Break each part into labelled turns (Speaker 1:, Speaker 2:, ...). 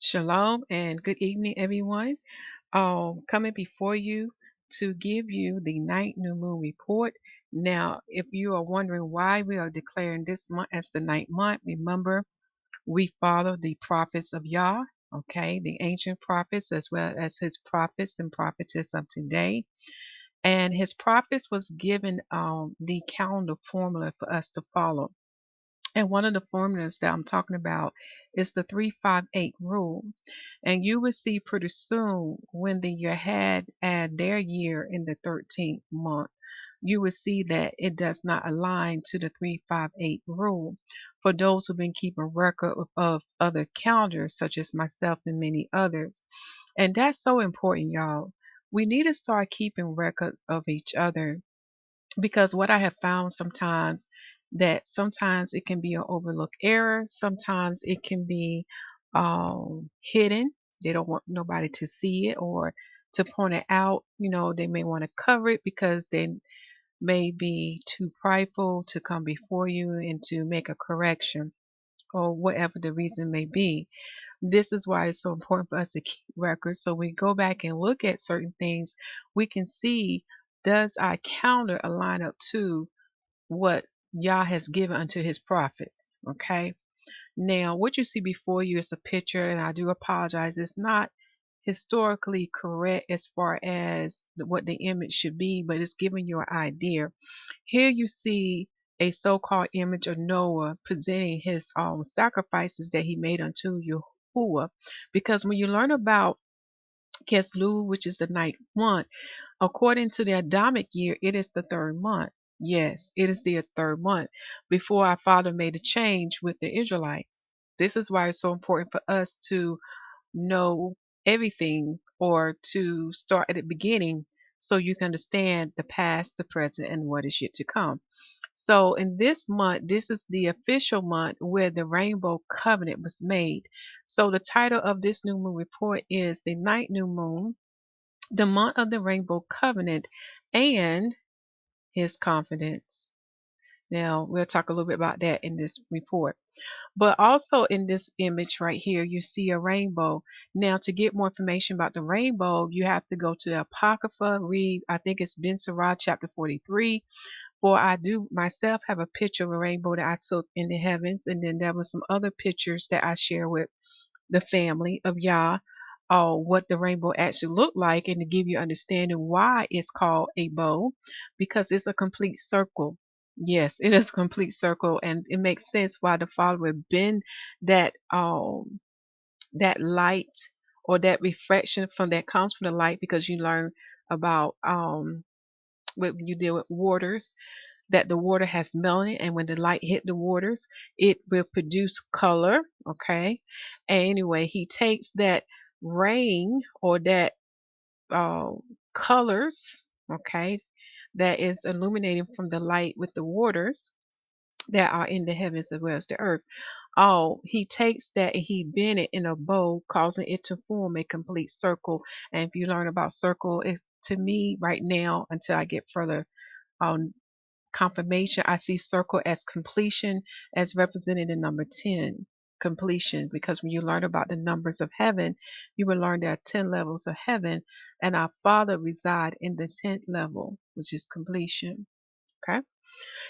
Speaker 1: Shalom and good evening, everyone. Coming before you to give you the night new moon report. Now, if you are wondering why we are declaring this month as the ninth month, remember we follow the prophets of Yah, okay, the ancient prophets as well as his prophets and prophetess of today. And his prophets was given the calendar formula for us to follow. And one of the formulas that I'm talking about is the 358 rule. And you will see pretty soon when the Yahad add their year in the 13th month, you will see that it does not align to the 358 rule. For those who've been keeping record of other calendars, such as myself and many others. And that's so important, y'all. We need to start keeping record of each other because what I have found sometimes it can be an overlooked error, sometimes it can be hidden. They don't want nobody to see it or to point it out. They may want to cover it because they may be too prideful to come before you and to make a correction or whatever the reason may be. This is why it's so important for us to keep records. So we go back and look at certain things, we can see, does our calendar align up to what Yah has given unto his prophets? Okay. Now, what you see before you is a picture, and I do apologize. It's not historically correct as far as what the image should be, but it's giving you an idea. Here you see a so-called image of Noah presenting his sacrifices that he made unto Yahuwah. Because when you learn about Keslu, which is the ninth month, according to the Adamic year, it is the third month. Yes, it is the third month before our father made a change with the Israelites. This is why it's so important for us to know everything or to start at the beginning so you can understand the past, the present, and what is yet to come. So in this month, this is the official month where the Rainbow Covenant was made. So the title of this new moon report is The Ninth New Moon, the Month of the Rainbow Covenant, and His Confidence. Now, we'll talk a little bit about that in this report. But also in this image right here, you see a rainbow. Now, to get more information about the rainbow, you have to go to the Apocrypha, read, I think it's Ben Sirah chapter 43. For I do myself have a picture of a rainbow that I took in the heavens, and then there were some other pictures that I share with the family of Yah, what the rainbow actually looked like, and to give you understanding why it's called a bow, because it's a complete circle. Yes, it is a complete circle, and it makes sense why the Father would bend that light or that reflection from that comes from the light, because you learn about when you deal with waters that the water has melanin, and when the light hit the waters, it will produce color. Okay. And anyway, he takes that rain or that uh, colors, okay, that is illuminating from the light with the waters that are in the heavens as well as the earth. Oh, he takes that and he bend it in a bow, causing it to form a complete circle. And if you learn about circle, it's to me right now, until I get further um, confirmation, I see circle as completion, as represented in number 10, completion. Because when you learn about the numbers of heaven, you will learn there are 10 levels of heaven, and our Father reside in the 10th level, which is completion. Okay.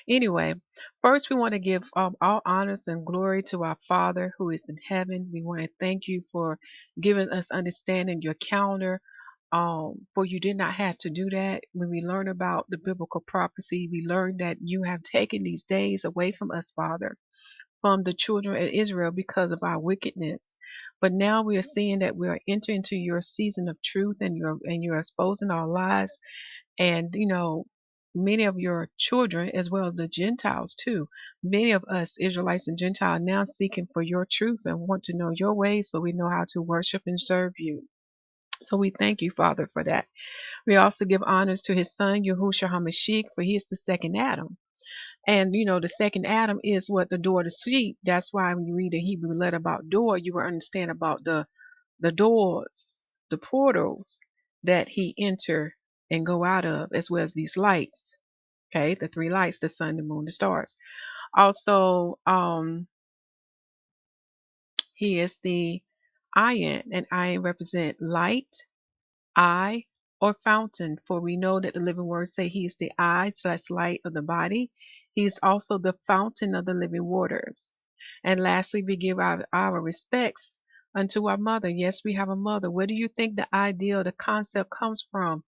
Speaker 1: Anyway, first we want to give all honors and glory to our Father who is in heaven. We want to thank you for giving us understanding your calendar. For you did not have to do that. When we learn about the biblical prophecy, we learn that you have taken these days away from us, Father, from the children of Israel because of our wickedness. But now we are seeing that we are entering into your season of truth, and you're exposing our lies, and many of your children as well as the Gentiles too. Many of us Israelites and Gentiles are now seeking for your truth and want to know your ways, so we know how to worship and serve you. So we thank you, Father, for that. We also give honors to his son, Yahusha HaMashiach, for he is the second Adam. And the second Adam is what? The door to sleep. That's why when you read the Hebrew letter about door, you will understand about the doors, the portals that he enter and go out of, as well as these lights. Okay, the three lights, the sun, the moon, the stars. Also, he is the Ayin, and Ayin represent light, eye, or fountain. For we know that the living word say he is the eye slash light of the body. He is also the fountain of the living waters. And lastly, we give our respects unto our mother. Yes, we have a mother. Where do you think the idea, the concept comes from?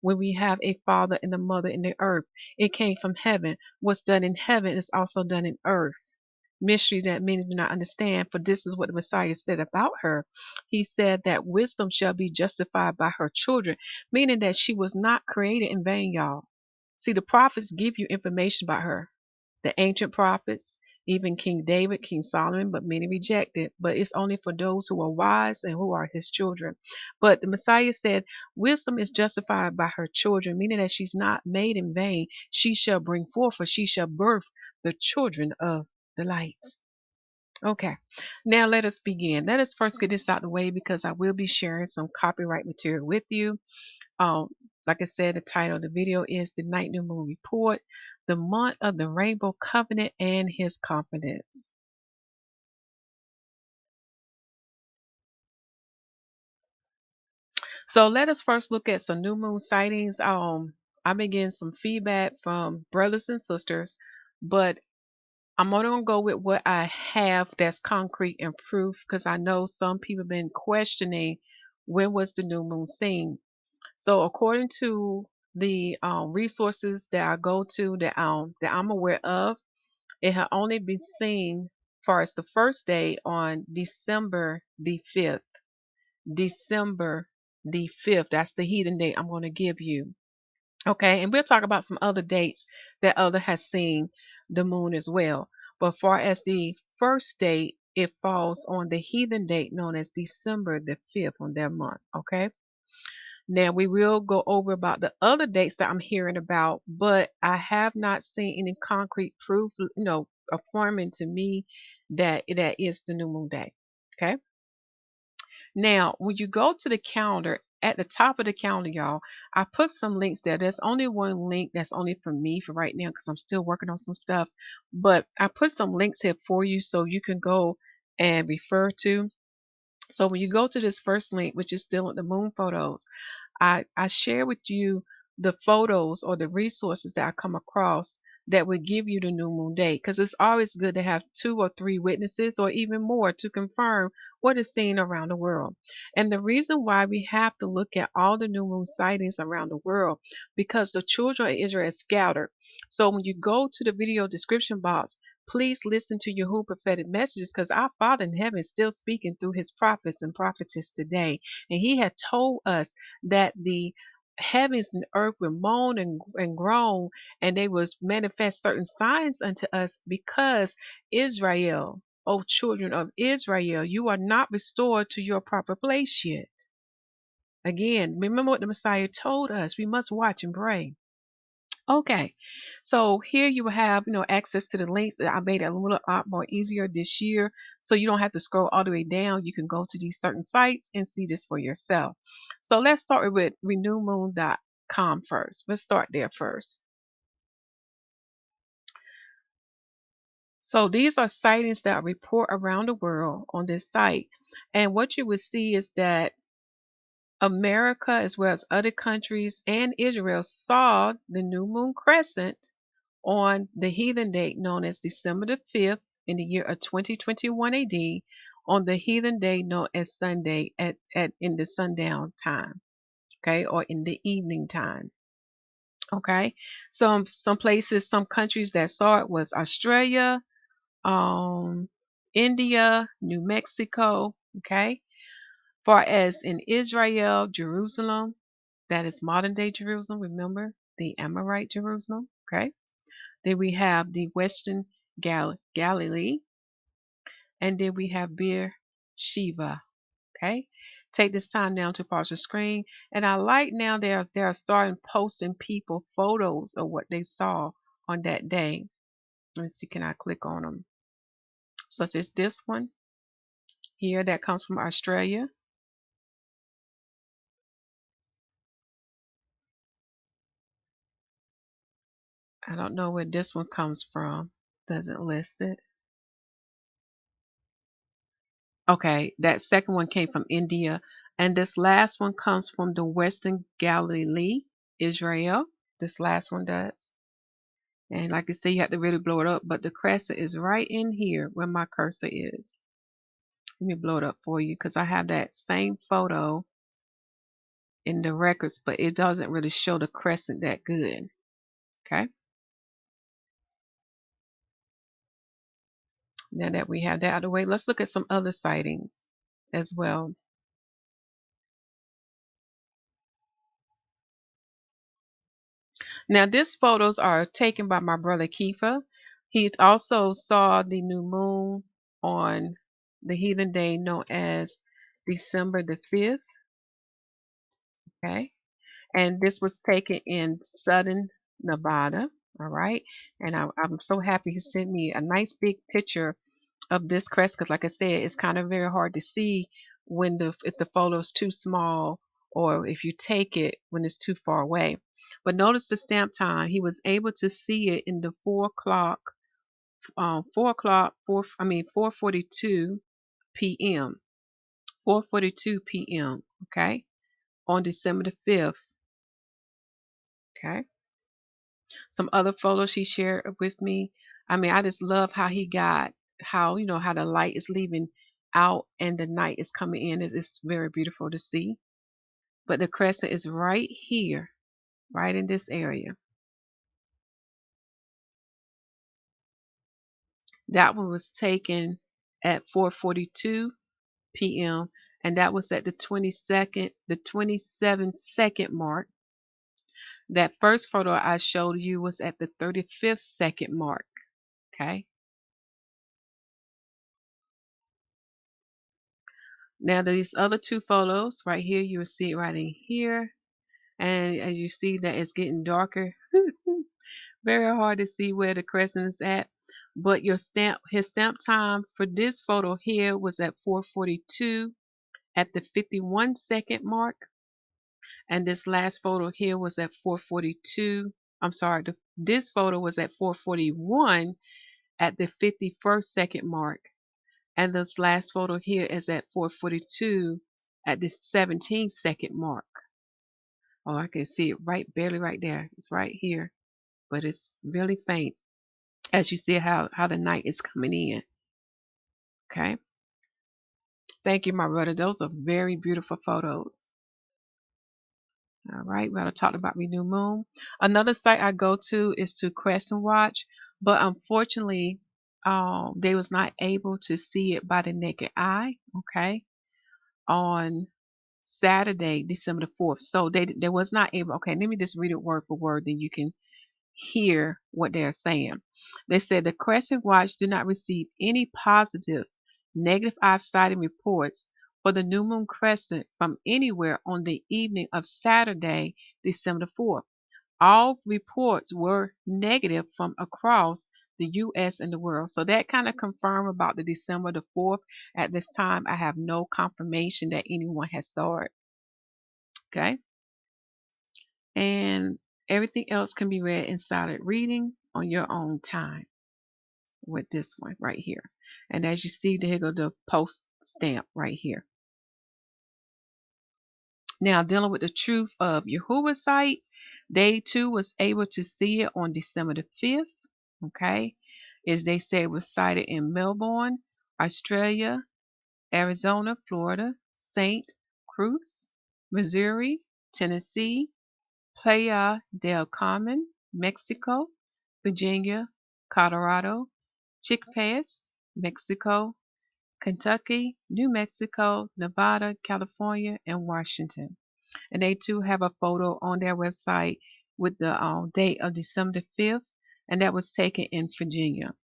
Speaker 1: When we have a father and a mother in the earth, it came from heaven. What's done in heaven is also done in earth. Mystery that many do not understand, for this is what the Messiah said about her. He said that wisdom shall be justified by her children, meaning that she was not created in vain, y'all. See, the prophets give you information about her. The ancient prophets, even King David, King Solomon, but many reject it. But it's only for those who are wise and who are his children. But the Messiah said, wisdom is justified by her children, meaning that she's not made in vain. She shall bring forth, or she shall birth the children of the light. Okay, now let us begin. Let us first get this out of the way because I will be sharing some copyright material with you. Um, like I said, the title of the video is The Night New Moon Report, the month of the Rainbow Covenant and His Confidence. So let us first look at some new moon sightings. I've been getting some feedback from brothers and sisters, but I'm only gonna go with what I have that's concrete and proof because I know some people have been questioning when was the new moon seen. So according to the resources that I go to that I'm aware of, it had only been seen far as the first day on December the 5th. December the 5th. That's the heathen date I'm going to give you. Okay, and we'll talk about some other dates that other has seen the moon as well. But far as the first date, it falls on the heathen date known as December the 5th on their month. Okay. Now we will go over about the other dates that I'm hearing about, but I have not seen any concrete proof, affirming to me that that is the new moon day. Okay. Now, when you go to the calendar, at the top of the calendar, y'all, I put some links there. There's only one link that's only for me for right now because I'm still working on some stuff. But I put some links here for you so you can go and refer to. So when you go to this first link, which is still the moon photos, I share with you the photos or the resources that I come across that would give you the new moon date because it's always good to have two or three witnesses or even more to confirm what is seen around the world. And the reason why we have to look at all the new moon sightings around the world because the children of Israel are scattered. So when you go to the video description box, please listen to YAHUAH prophetic messages because our Father in heaven is still speaking through his prophets and prophetess today. And he had told us that the heavens and earth will moan and groan, and they will manifest certain signs unto us because Israel, O children of Israel, you are not restored to your proper place yet. Again, remember what the Messiah told us. We must watch and pray. Okay, so here you have, access to the links that I made it a little lot more easier this year. So you don't have to scroll all the way down. You can go to these certain sites and see this for yourself. So let's start with renewmoon.com first. Let's start there first. So these are sightings that report around the world on this site. And what you would see is that America, as well as other countries and Israel, saw the new moon crescent on the heathen date known as December the 5th in the year of 2021 AD, on the heathen day known as Sunday at in the sundown time, okay, or in the evening time. Okay. Some places, some countries that saw it was Australia, um, India, New Mexico, okay. Far as in Israel, Jerusalem, that is modern day Jerusalem, remember the Amorite Jerusalem, okay? Then we have the Western Galilee, and then we have Beer Sheba. Okay, take this time now to pause your screen, and I like now they are starting posting people photos of what they saw on that day. Let me see, can I click on them? Such as this one here that comes from Australia. I don't know where this one comes from. Doesn't list it. Okay, that second one came from India, and this last one comes from the Western Galilee, Israel. This last one does. And like I say, you have to really blow it up, but the crescent is right in here where my cursor is. Let me blow it up for you because I have that same photo in the records, but it doesn't really show the crescent that good. Okay. Now that we have that out of the way, let's look at some other sightings as well. Now, these photos are taken by my brother Kifa. He also saw the new moon on the heathen day known as December the 5th. Okay. And this was taken in southern Nevada. All right. And I'm so happy he sent me a nice big picture of this crest because, like I said, it's kind of very hard to see when if the photo is too small or if you take it when it's too far away. But notice the stamp time. He was able to see it in the 4 o'clock, 4 o'clock, 4:42 p.m. 4:42 p.m. Okay, on December the 5th. Okay. Some other photos he shared with me. I mean, I just love how he got how the light is leaving out and the night is coming in. It's very beautiful to see. But the crescent is right here, right in this area. That one was taken at 4:42 p.m. and that was at the 27-second mark. That first photo I showed you was at the 35th-second mark. Okay. Now these other two photos right here, you will see it right in here. And as you see that it's getting darker, very hard to see where the crescent is at. But his stamp time for this photo here was at 4:42 at the 51-second mark. And this last photo here was at 4:42. I'm sorry, this photo was at 4:41 at the 51st-second mark. And this last photo here is at 4:42 at the 17-second mark. Oh, I can see it barely right there. It's right here, but it's really faint as you see how the night is coming in. Okay. Thank you, my brother. Those are very beautiful photos. All right. We already talked about my new moon. Another site I go to is to Crescent Watch, but unfortunately, they was not able to see it by the naked eye. Okay. On Saturday, December the 4th. So they was not able. Okay, let me just read it word for word, then you can hear what they're saying. They said the Crescent Watch did not receive any positive, negative eye sighting reports for the new moon crescent from anywhere on the evening of Saturday, December the 4th. All reports were negative from across the U.S. and the world. So that kind of confirmed about the December the 4th. At this time, I have no confirmation that anyone has saw it. Okay. And everything else can be read in silent reading on your own time with this one right here. And as you see, there go the post stamp right here. Now, dealing with the truth of YAHUAH site, they too was able to see it on December the 5th. Okay. As they say, it was sighted in Melbourne, Australia, Arizona, Florida, St. Cruz, Missouri, Tennessee, Playa del Carmen, Mexico, Virginia, Colorado, Chiapas, Mexico, Kentucky, New Mexico, Nevada, California, and Washington. And they too have a photo on their website with the date of December 5th, and that was taken in Virginia.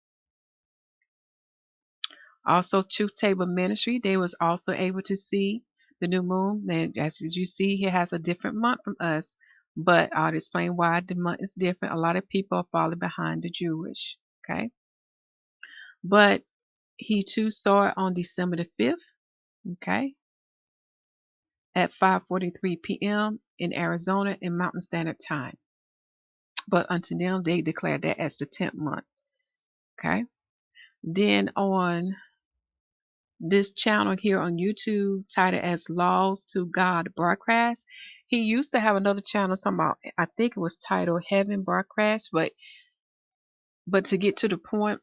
Speaker 1: Also, Truth Table Ministry, they was also able to see the new moon. And as you see, he has a different month from us, but I'll explain why the month is different. A lot of people are falling behind the Jewish. Okay, but he too saw it on December the 5th. Okay, at 5:43 p.m. in Arizona in Mountain Standard Time. But unto them, they declared that as the 10th month. Okay, then on this channel here on YouTube titled as Laws to God Broadcast. He used to have another channel talking about, I think it was titled Heaven Broadcast, but to get to the point,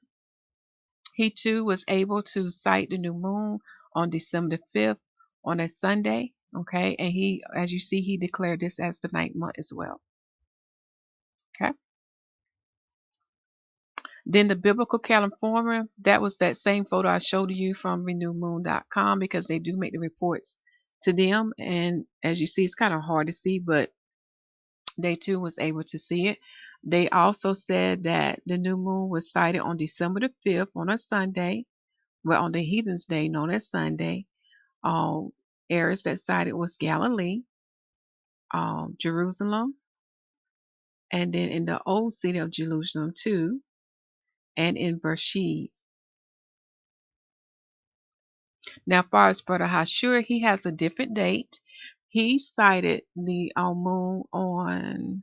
Speaker 1: he too was able to sight the new moon on December the 5th on a Sunday. Okay, and he, as you see, he declared this as the ninth month as well. Okay. Then the biblical California, that was that same photo I showed you from renewmoon.com, because they do make the reports to them. And as you see, it's kind of hard to see, but they too was able to see it. They also said that the new moon was sighted on December the 5th on a Sunday, well, on the heathen's day known as Sunday. Areas that sighted was Galilee, Jerusalem, and then in the old city of Jerusalem too, and in Beersheba. Now, as far as Brother Hashur, he has a different date. He sighted the moon on,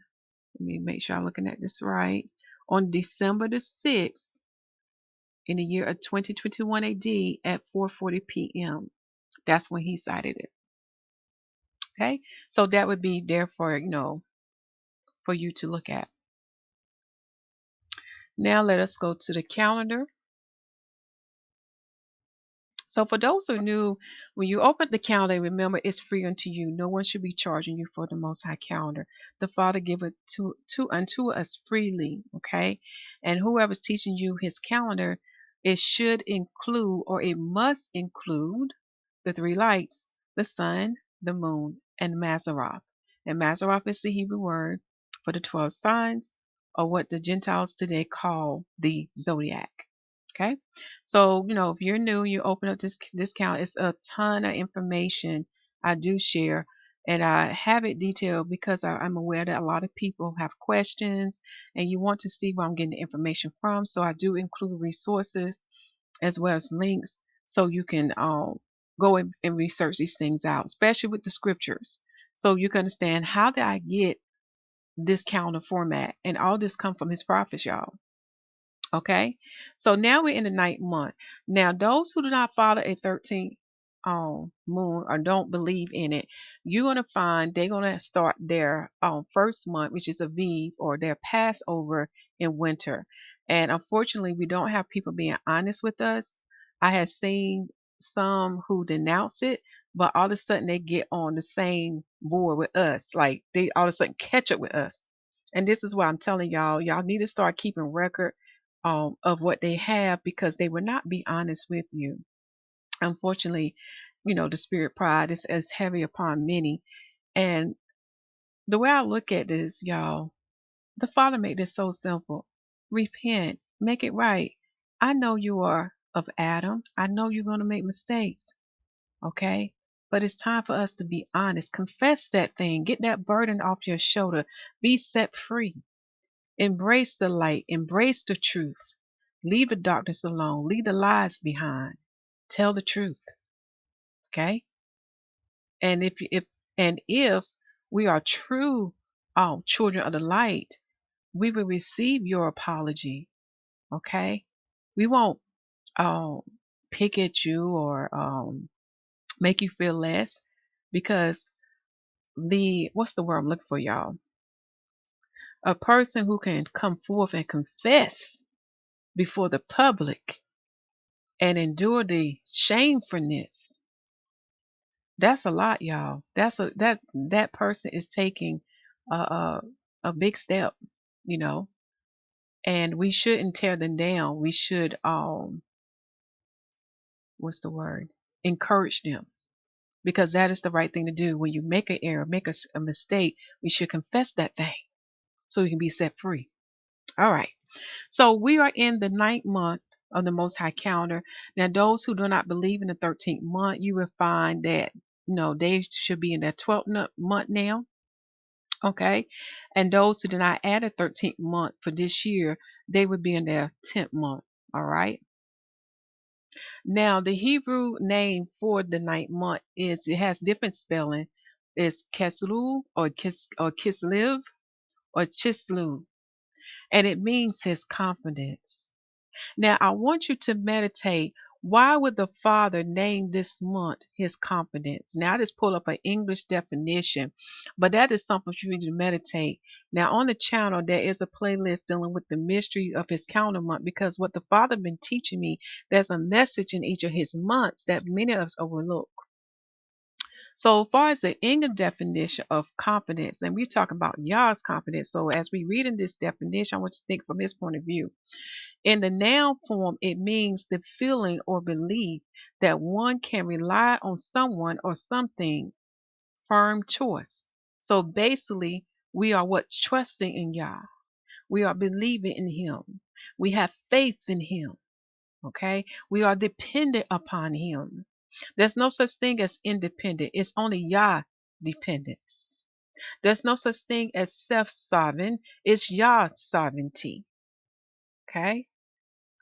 Speaker 1: let me make sure I'm looking at this right, on December the 6th in the year of 2021 AD at 4:40 p.m. That's when he sighted it. Okay, so that would be there for, for you to look at. Now let us go to the calendar. So for those who knew, when you open the calendar, remember it's free unto you. No one should be charging you for the Most High calendar. The Father give it unto us freely, okay? And whoever's teaching you his calendar, it should include, or it must include, the three lights, the sun, the moon, and Mazaroth. And Mazaroth is the Hebrew word for the 12 signs, or what the Gentiles today call the zodiac. Okay, so if you're new, you open up this count. It's a ton of information I do share, and I have it detailed because I'm aware that a lot of people have questions, and you want to see where I'm getting the information from. So I do include resources as well as links, so you can go and research these things out, especially with the scriptures, so you can understand how did I get this calendar format, and all this come from his prophets, y'all. Okay, so now we're in the ninth month. Now, those who do not follow a 13th moon or don't believe in it, you're going to find they're going to start their first month, which is Aviv, or their Passover, in winter. And unfortunately, we don't have people being honest with us. I have seen some who denounce it, but all of a sudden they get on the same board with us. Like they all of a sudden catch up with us. And this is why I'm telling y'all need to start keeping record of what they have, because they will not be honest with you. Unfortunately, the spirit pride is heavy upon many. And the way I look at this, y'all, the Father made this so simple. Repent, make it right. I know you are of Adam. I know you're going to make mistakes. Okay? But it's time for us to be honest. Confess that thing. Get that burden off your shoulder. Be set free. Embrace the light. Embrace the truth. Leave the darkness alone. Leave the lies behind. Tell the truth. Okay? And if we are true children of the light, we will receive your apology. Okay? We won't pick at you or make you feel less, because what's the word I'm looking for, y'all? A person who can come forth and confess before the public and endure the shamefulness. That's a lot, y'all. That person is taking a big step, you know. And we shouldn't tear them down. We should what's the word? Encourage them, because that is the right thing to do. When you make an error, make a mistake, we should confess that thing so we can be set free. All right. So we are in the ninth month of the Most High calendar. Now, those who do not believe in the 13th month, you will find that they should be in their 12th month now. Okay. And those who did not add a 13th month for this year, they would be in their 10th month. All right. Now, the Hebrew name for the ninth month it has different spelling. It's Keslu or Kislev or Chislu. And it means his confidence. Now, I want you to meditate. Why would the Father name this month his confidence? Now, I just pull up an English definition, but that is something you need to meditate. Now, on the channel, there is a playlist dealing with the mystery of his calendar month, because what the Father been teaching me, there's a message in each of his months that many of us overlook. So, as far as the English definition of confidence, and we're talking about Yah's confidence. So, as we read in this definition, I want you to think from his point of view. In the noun form, it means the feeling or belief that one can rely on someone or something, firm choice. So basically, we are what? Trusting in Yah. We are believing in Him. We have faith in Him. Okay? We are dependent upon Him. There's no such thing as independent. It's only Yah dependence. There's no such thing as self-sovereign. It's Yah sovereignty. Okay?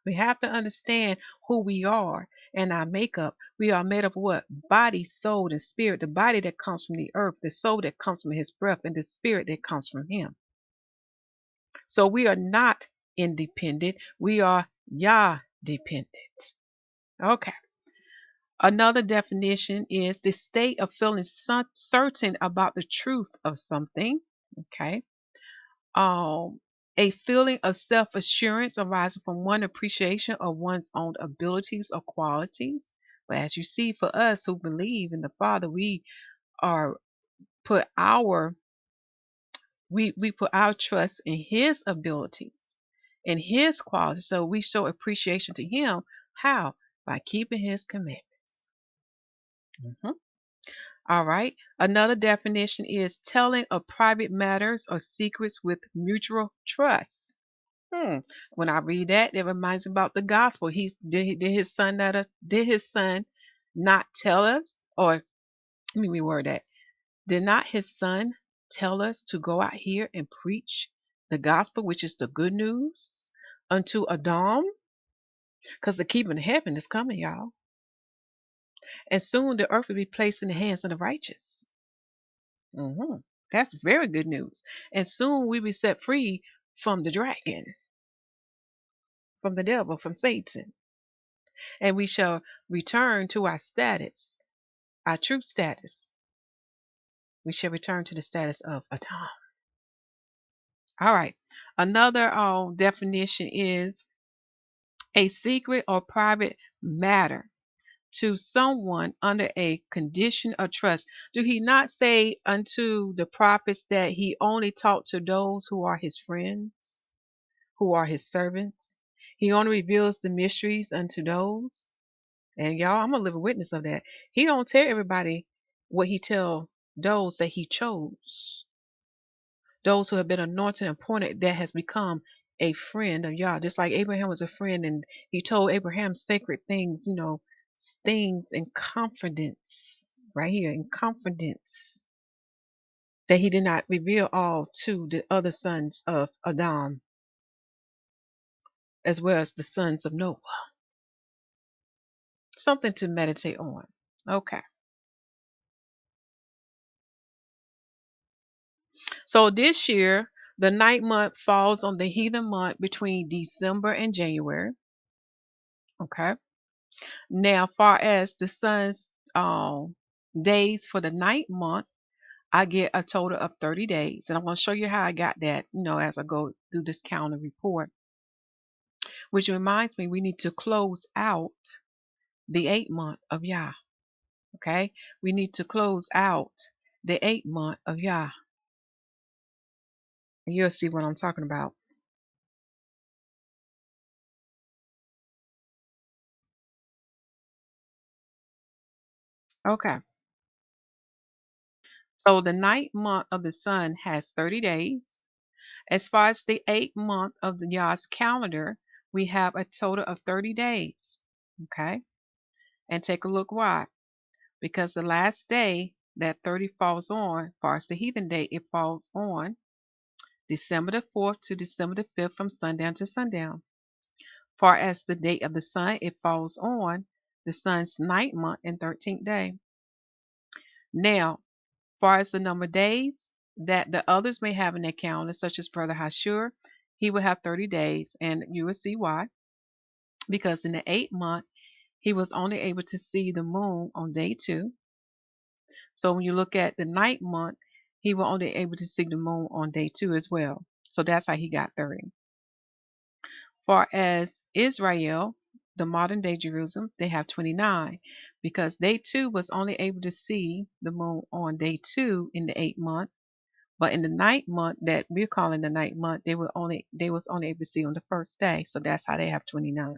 Speaker 1: We have to understand who we are and our makeup. We are made of what? Body, soul, and spirit. The body that comes from the earth, the soul that comes from his breath, and the spirit that comes from him. So we are not independent. We are Yah dependent. Okay. Another definition is the state of feeling certain about the truth of something. Okay. um, a feeling of self assurance arising from one appreciation of one's own abilities or qualities. But as you see, for us who believe in the Father, we are put our we put our trust in His abilities and His qualities. So we show appreciation to Him. How? By keeping His commandments. Mhm. All right. Another definition is telling of private matters or secrets with mutual trust. When I read that, it reminds me about the gospel. Did his son not tell us, or let me reword that. Did not his son tell us to go out here and preach the gospel, which is the good news, unto Adam? Because the kingdom of heaven is coming, y'all. And soon the earth will be placed in the hands of the righteous. hmm That's very good news. And soon we will be set free from the dragon, from the devil, from Satan. And we shall return to our status, our true status. We shall return to the status of Adam. All right. Another definition is a secret or private matter to someone under a condition of trust. Do he not say unto the prophets that he only talked to those who are his friends, who are his servants? He only reveals the mysteries unto those. And y'all, I'm a living witness of that. He don't tell everybody what he tell those that he chose. Those who have been anointed and appointed, that has become a friend of Yah. Just like Abraham was a friend and he told Abraham sacred things, things in confidence, right here, in confidence, that he did not reveal all to the other sons of Adam, as well as the sons of Noah. Something to meditate on. Okay. So this year, the ninth month falls on the heathen month between December and January. Okay. Now, far as the sun's days for the ninth month, I get a total of 30 days. And I'm going to show you how I got that, as I go through this calendar report. Which reminds me, we need to close out the 8th month of Yah. Okay. We need to close out the 8th month of Yah. You'll see what I'm talking about. Okay. So the ninth month of the sun has 30 days. As far as the 8th month of the Yah's calendar, we have a total of 30 days. Okay. And take a look why. Because the last day that 30 falls on, as far as the heathen day, it falls on December the 4th to December the 5th from sundown to sundown. Far as the date of the sun, it falls on the sun's 9th month and 13th day. Now, far as the number of days that the others may have in their calendar, such as Brother Hashur, he will have 30 days, and you will see why. Because in the 8th month, he was only able to see the moon on day 2. So when you look at the ninth month, he was only able to see the moon on day 2 as well. So that's how he got 30. Far as Israel, the modern day Jerusalem, they have 29 because they too was only able to see the moon on day 2 in the 8th month. But in the ninth month that we're calling the ninth month, they was only able to see on the first day. So that's how they have 29.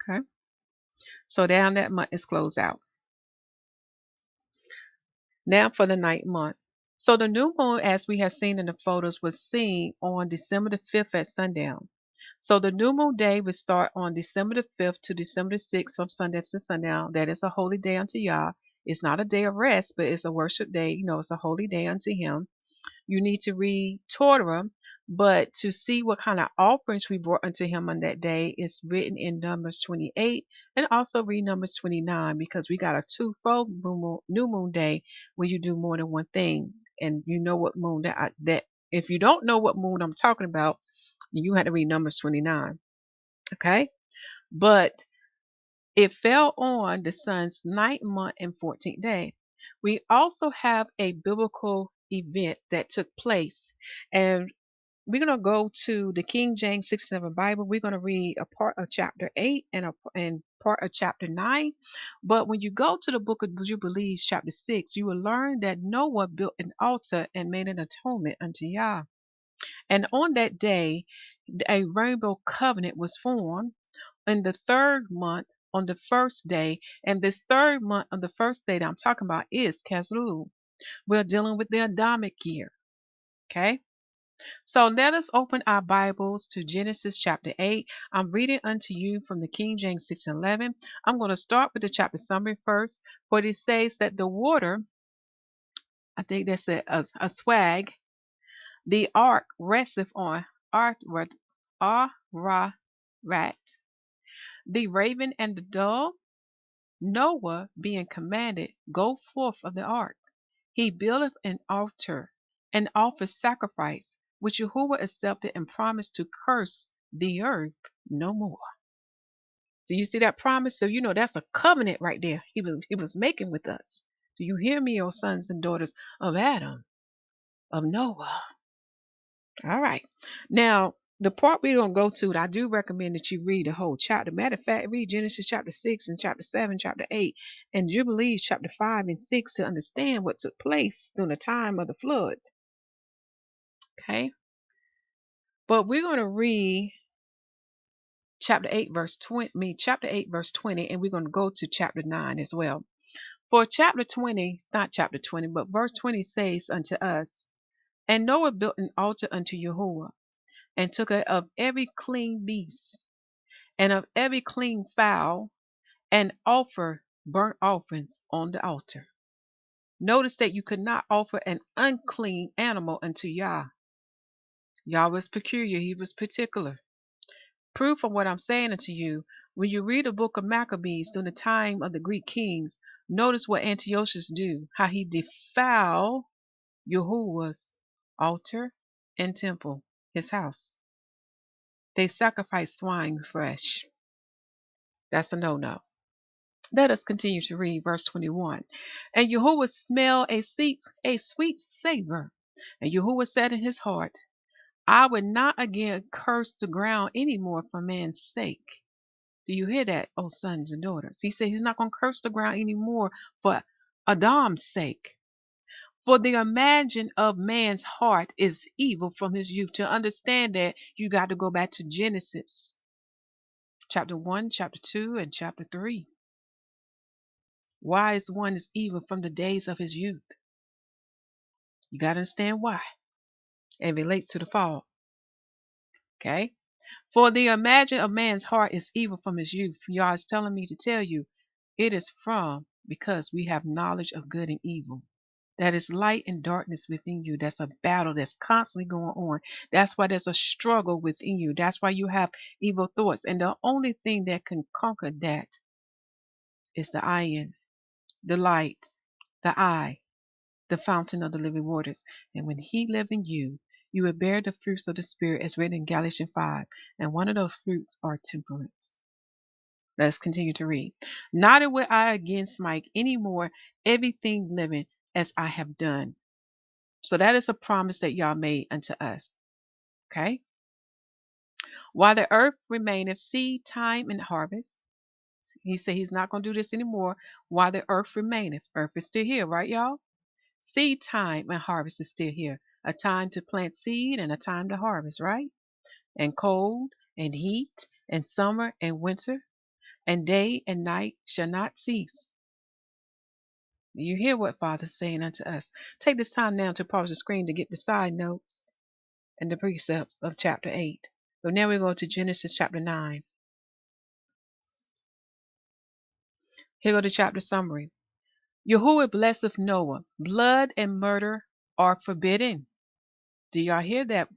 Speaker 1: Okay. So down that month is closed out. Now for the ninth month. So the new moon, as we have seen in the photos, was seen on December the 5th at sundown. So the new moon day would start on December the 5th to December the 6th from sundown to sundown. That is a holy day unto Yah. It's not a day of rest, but it's a worship day. It's a holy day unto him. You need to read Torah, but to see what kind of offerings we brought unto him on that day is written in Numbers 28, and also read Numbers 29 because we got a twofold new moon day where you do more than one thing. And you know what moon that if you don't know what moon I'm talking about, you had to read Numbers 29. Okay? But it fell on the sun's ninth month and 14th day. We also have a biblical event that took place. And we're going to go to the King James 67 Bible. We're going to read a part of chapter 8 and part of chapter 9. But when you go to the book of Jubilees, chapter 6, you will learn that Noah built an altar and made an atonement unto Yah. And on that day, a rainbow covenant was formed in the 3rd month on the first day. And this 3rd month on the first day that I'm talking about is Keslu. We're dealing with the Adamic year. Okay. So let us open our Bibles to Genesis chapter 8. I'm reading unto you from the King James 6:11. I'm going to start with the chapter summary first, for it says that the water, I think that's a swag, the ark resteth on Ararat, the raven and the dove. Noah being commanded, go forth of the ark. He buildeth an altar and offered sacrifice, which Yahuwah accepted and promised to curse the earth no more. Do you see that promise? So that's a covenant right there. He was making with us. Do you hear me, O sons and daughters of Adam, of Noah? All right. Now, the part we don't go to, I do recommend that you read the whole chapter. Matter of fact, read Genesis chapter 6 and chapter 7, chapter 8, and Jubilees chapter 5 and 6 to understand what took place during the time of the flood. Okay? But we're going to read chapter 8, verse 20, and we're going to go to chapter 9 as well. For chapter 20, not chapter 20, but verse 20 says unto us, and Noah built an altar unto Yahuwah, and took of every clean beast, and of every clean fowl, and offer burnt offerings on the altar. Notice that you could not offer an unclean animal unto Yah. Yah was peculiar, he was particular. Proof of what I'm saying unto you, when you read the book of Maccabees during the time of the Greek kings, notice what Antiochus do, how he defile Yahuwah's altar and temple, his house. They sacrifice swine flesh. That's a no-no. Let us continue to read verse 21. And Yahuwah smelled a sweet savor. And Yahuwah said in his heart, I would not again curse the ground any more for man's sake. Do you hear that, O sons and daughters? He said he's not going to curse the ground anymore for Adam's sake. For the imagine of man's heart is evil from his youth. To understand that, you got to go back to Genesis chapter 1, chapter 2, and chapter 3. Wise one is evil from the days of his youth. You got to understand why. It relates to the fall. Okay? For the imagine of man's heart is evil from his youth. Y'all is telling me to tell you, it is from because we have knowledge of good and evil. That is light and darkness within you. That's a battle that's constantly going on. That's why there's a struggle within you. That's why you have evil thoughts. And the only thing that can conquer that is the iron, the light, the eye, the fountain of the living waters. And when he live in you, you will bear the fruits of the Spirit as written in Galatians 5. And one of those fruits are temperance. Let's continue to read. Neither will I again smite any more everything living as I have done. So that is a promise that Yah made unto us. Okay. While the earth remaineth, seed time and harvest. He said he's not going to do this anymore while the earth remaineth. Earth is still here, right, y'all? Seed time and harvest is still here. A time to plant seed and a time to harvest, right? And cold and heat and summer and winter and day and night shall not cease. You hear what Father's saying unto us. Take this time now to pause the screen to get the side notes and the precepts of chapter 8. So now we go to Genesis chapter 9. Here go the chapter summary. Yahuwah blesseth Noah. Blood and murder are forbidden. Do y'all hear that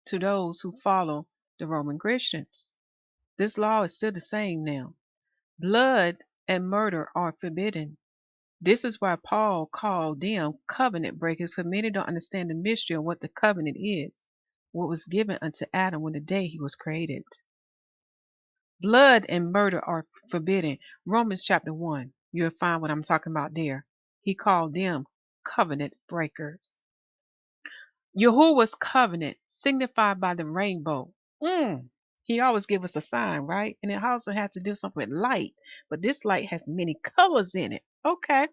Speaker 1: to those who follow the Roman Christians? This law is still the same now. Blood and murder are forbidden. This is why Paul called them covenant breakers, because many don't understand the mystery of what the covenant is, what was given unto Adam when the day he was created. Blood and murder are forbidden. Romans chapter 1, you'll find what I'm talking about there. He called them covenant breakers. Yahuwah's covenant, signified by the rainbow. He always give us a sign, right? And it also has to do something with light. But this light has many colors in it. Okay.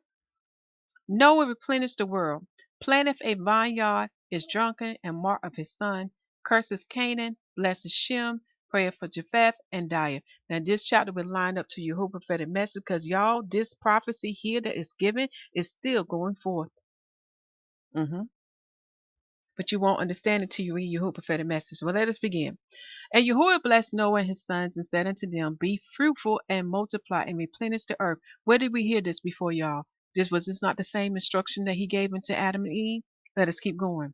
Speaker 1: Noah replenished the world, planteth a vineyard, is drunken, and mark of his son, curseth Canaan, blesseth Shem, prayeth for Japheth, and dieth. Now this chapter will line up to your prophetic message because y'all, this prophecy here that is given is still going forth. But you won't understand it till you read your prophetic message. Well, let us begin. And Yahuwah blessed Noah and his sons and said unto them, be fruitful and multiply and replenish the earth. Where did we hear this before, y'all? This not the same instruction that he gave unto Adam and Eve? Let us keep going.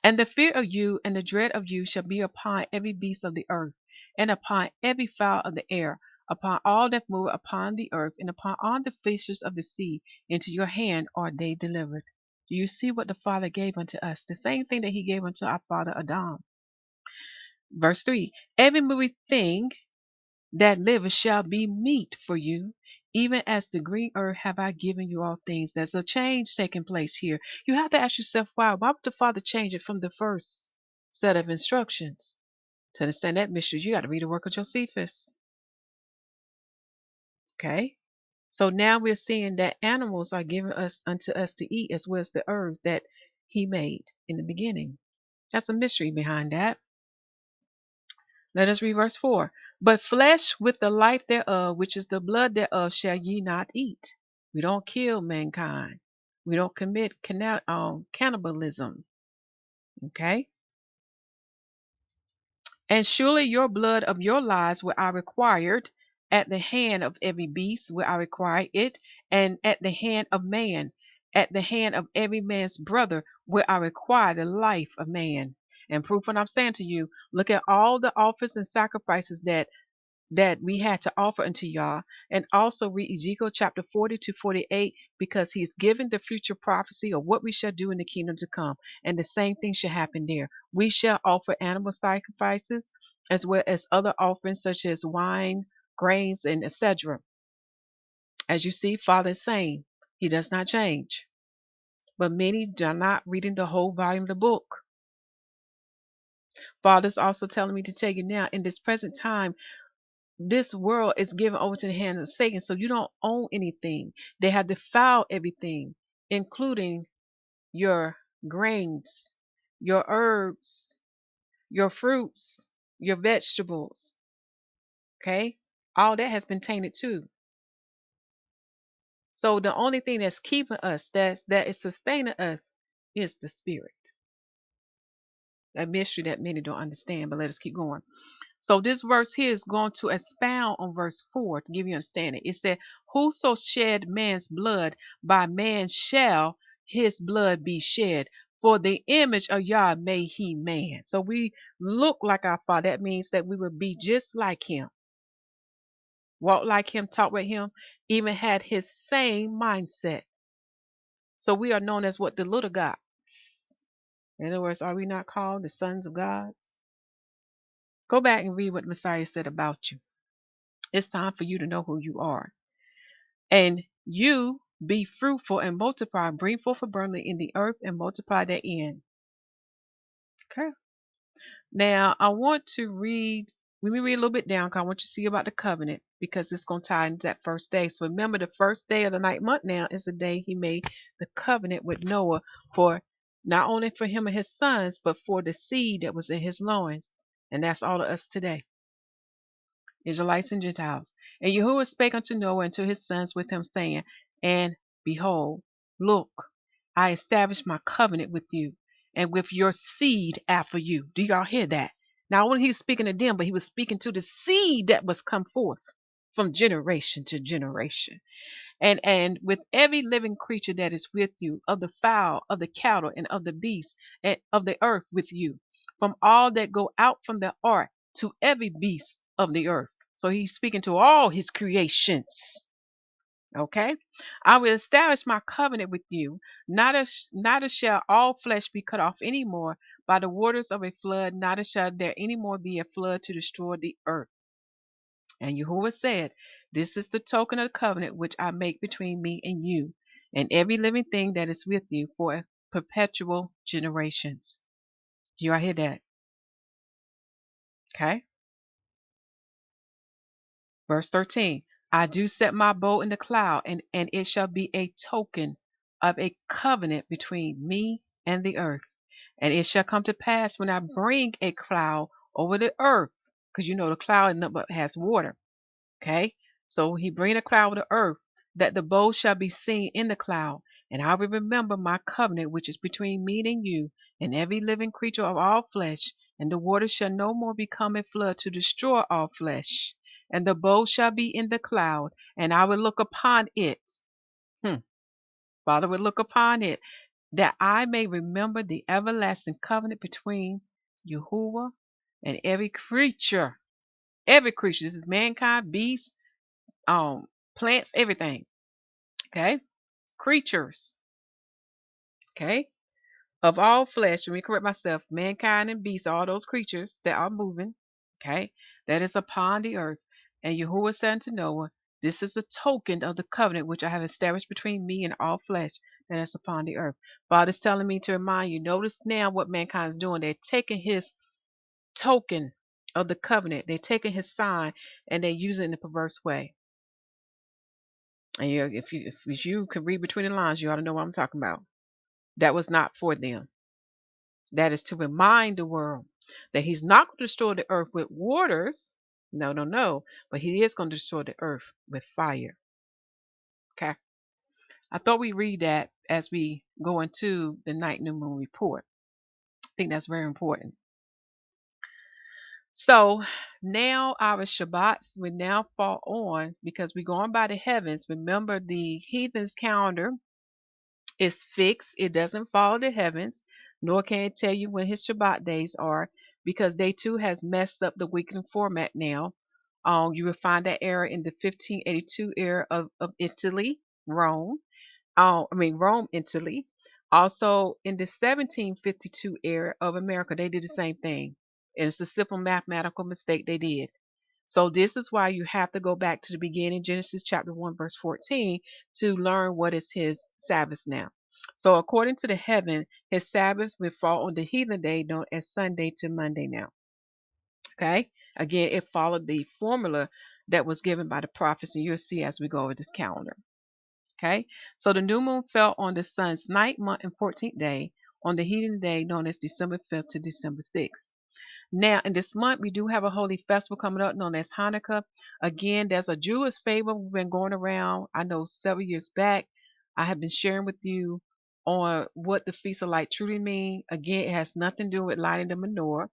Speaker 1: And the fear of you and the dread of you shall be upon every beast of the earth, and upon every fowl of the air, upon all that move upon the earth, and upon all the fishes of the sea. Into your hand are they delivered. Do you see what the Father gave unto us? The same thing that he gave unto our father Adam. Verse 3, every moving thing that liveth shall be meat for you, even as the green earth have I given you all things. There's a change taking place here. You have to ask yourself, why would the Father change it from the first set of instructions? To understand that mystery, you got to read the work of Josephus. Okay? So now we're seeing that animals are given us unto us to eat, as well as the herbs that he made in the beginning. That's a mystery behind that. Let us read verse 4. But flesh with the life thereof, which is the blood thereof, shall ye not eat. We don't kill mankind. We don't commit cannibalism. Okay? And surely your blood of your lives will I require at the hand of every beast will I require it, and at the hand of man, at the hand of every man's brother will I require the life of man. And proof what I'm saying to you, look at all the offers and sacrifices that we had to offer unto Yah, and also read Ezekiel chapter 40 to 48, because he's given the future prophecy of what we shall do in the kingdom to come. And the same thing should happen there. We shall offer animal sacrifices as well as other offerings such as wine, grains, and etc. As you see, Father is saying he does not change. But many are not reading the whole volume of the book. Father's also telling me to take it now. In this present time, this world is given over to the hand of Satan, so you don't own anything. They have defiled everything, including your grains, your herbs, your fruits, your vegetables. Okay? All that has been tainted too. So the only thing that's keeping us, that is sustaining us, is the spirit. A mystery that many don't understand, but let us keep going. So this verse here is going to expound on verse 4 to give you understanding. It said, whoso shed man's blood, by man shall his blood be shed. For the image of Yah made he man. So we look like our Father. That means that we will be just like him. Walk like him, talk with him, even had his same mindset. So we are known as what? The little gods. In other words, are we not called the sons of gods? Go back and read what Messiah said about you. It's time for you to know who you are. And you be fruitful and multiply, bring forth abundantly in the earth and multiply therein. Okay. Now I want to read, let me read a little bit down because I want you to see about the covenant because it's going to tie into that first day. So remember, the first day of the ninth month now is the day he made the covenant with Noah for not only for him and his sons, but for the seed that was in his loins. And that's all of us today. Israelites and Gentiles. And Yahuwah spake unto Noah and to his sons with him, saying, And behold, look, I establish my covenant with you and with your seed after you. Do y'all hear that? Not only he was speaking to them, but he was speaking to the seed that was come forth from generation to generation. And with every living creature that is with you, of the fowl, of the cattle, and of the beasts, and of the earth with you, from all that go out from the ark to every beast of the earth. So he's speaking to all his creations. Okay, I will establish my covenant with you. Neither shall all flesh be cut off any more by the waters of a flood, neither shall there any more be a flood to destroy the earth. And Yahuwah said, This is the token of the covenant which I make between me and you, and every living thing that is with you for perpetual generations. Do you all hear that? Okay. Verse 13. I do set my bow in the cloud, and it shall be a token of a covenant between me and the earth. And it shall come to pass when I bring a cloud over the earth, because you know the cloud has water. Okay, so he bring a cloud to earth, that the bow shall be seen in the cloud, and I will remember my covenant which is between me and you, and every living creature of all flesh, and the water shall no more become a flood to destroy all flesh. And the bow shall be in the cloud, and I will look upon it. Father will look upon it, that I may remember the everlasting covenant between Yahuwah and every creature. Every creature. This is mankind, beasts, plants, everything. Okay, creatures. Okay, of all flesh. Let me correct myself. Mankind and beasts, all those creatures that are moving. Okay, that is upon the earth. And Yahuwah said unto Noah, This is a token of the covenant which I have established between me and all flesh that is upon the earth. Father's telling me to remind you. Notice now what mankind is doing. They're taking his token of the covenant. They're taking his sign and they're using it in a perverse way. And if you can read between the lines, you ought to know what I'm talking about. That was not for them. That is to remind the world that he's not going to destroy the earth with waters. No, no, no. But he is going to destroy the earth with fire. Okay. I thought we read that as we go into the night new moon report. I think that's very important. So now our Shabbats will now fall on because we're going by the heavens. Remember, the heathen's calendar is fixed. It doesn't follow the heavens, nor can it tell you when his Shabbat days are, because they too has messed up the weekly format now. You will find that error in the 1582 era of Italy, Rome. Rome, Italy. Also in the 1752 era of America, they did the same thing. And it's a simple mathematical mistake they did. So this is why you have to go back to the beginning, Genesis chapter 1, verse 14, to learn what is his Sabbath now. So according to the heaven, his Sabbath will fall on the heathen day known as Sunday to Monday now. Okay? Again, it followed the formula that was given by the prophets, and you'll see as we go over this calendar. Okay? So the new moon fell on the sun's ninth month and 14th day on the heathen day known as December 5th to December 6th. Now, in this month, we do have a holy festival coming up known as Hanukkah. Again, there's a Jewish fable we've been going around. I know several years back, I have been sharing with you on what the Feast of Light truly mean. Again, it has nothing to do with lighting the menorah.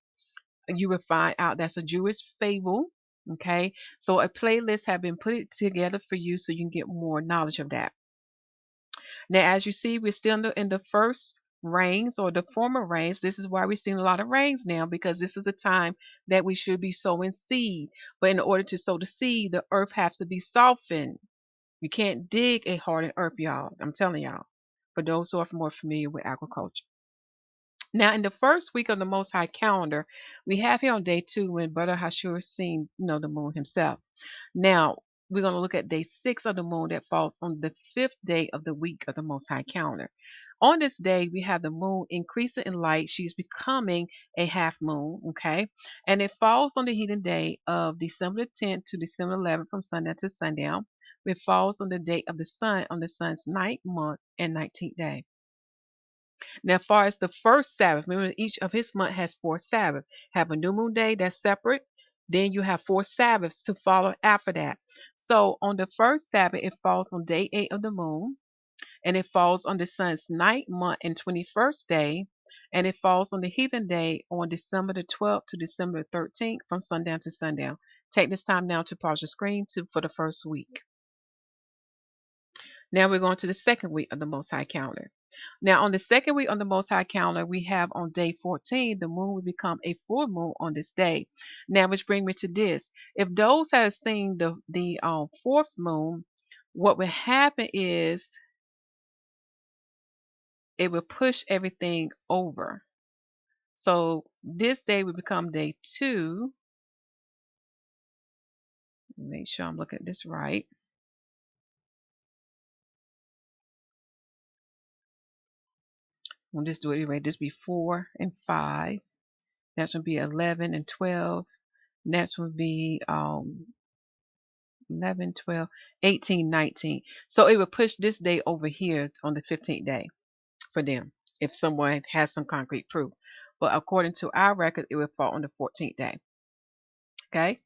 Speaker 1: You will find out that's a Jewish fable. Okay, so a playlist have been put together for you so you can get more knowledge of that. Now, as you see, we're still in the first rains or the former rains. This is why we're seeing a lot of rains now, because this is a time that we should be sowing seed. But in order to sow the seed, the earth has to be softened. You can't dig a hardened earth, y'all. I'm telling y'all, for those who are more familiar with agriculture. Now, in the first week of the Most High calendar, we have here on day 2 when Brother Hashur seen, the moon himself. Now, we're going to look at day 6 of the moon that falls on the 5th day of the week of the Most High calendar. On this day, we have the moon increasing in light. She's becoming a half moon, okay? And it falls on the heathen day of December the 10th to December 11th from sundown to sundown. It falls on the date of the sun on the sun's ninth month and 19th day. Now, as far as the first Sabbath, remember each of his month has 4 Sabbaths. Have a new moon day that's separate. Then you have 4 Sabbaths to follow after that. So on the first Sabbath, it falls on day 8 of the moon, and it falls on the sun's ninth month and 21st day, and it falls on the heathen day on December the 12th to December the 13th from sundown to sundown. Take this time now to pause your screen for the first week. Now we're going to the second week of the Most High calendar. Now, on the second week on the Most High calendar, we have on day 14, the moon will become a full moon on this day. Now, which brings me to this. If those have seen the fourth moon, what will happen is it will push everything over. So this day will become day 2. Make sure I'm looking at this right. We'll just do it anyway. This be 4 and 5. That's going to be 11 and 12. Next will be 11, 12, 18, 19. So it would push this day over here on the 15th day for them if someone has some concrete proof. But according to our record, it would fall on the 14th day. Okay.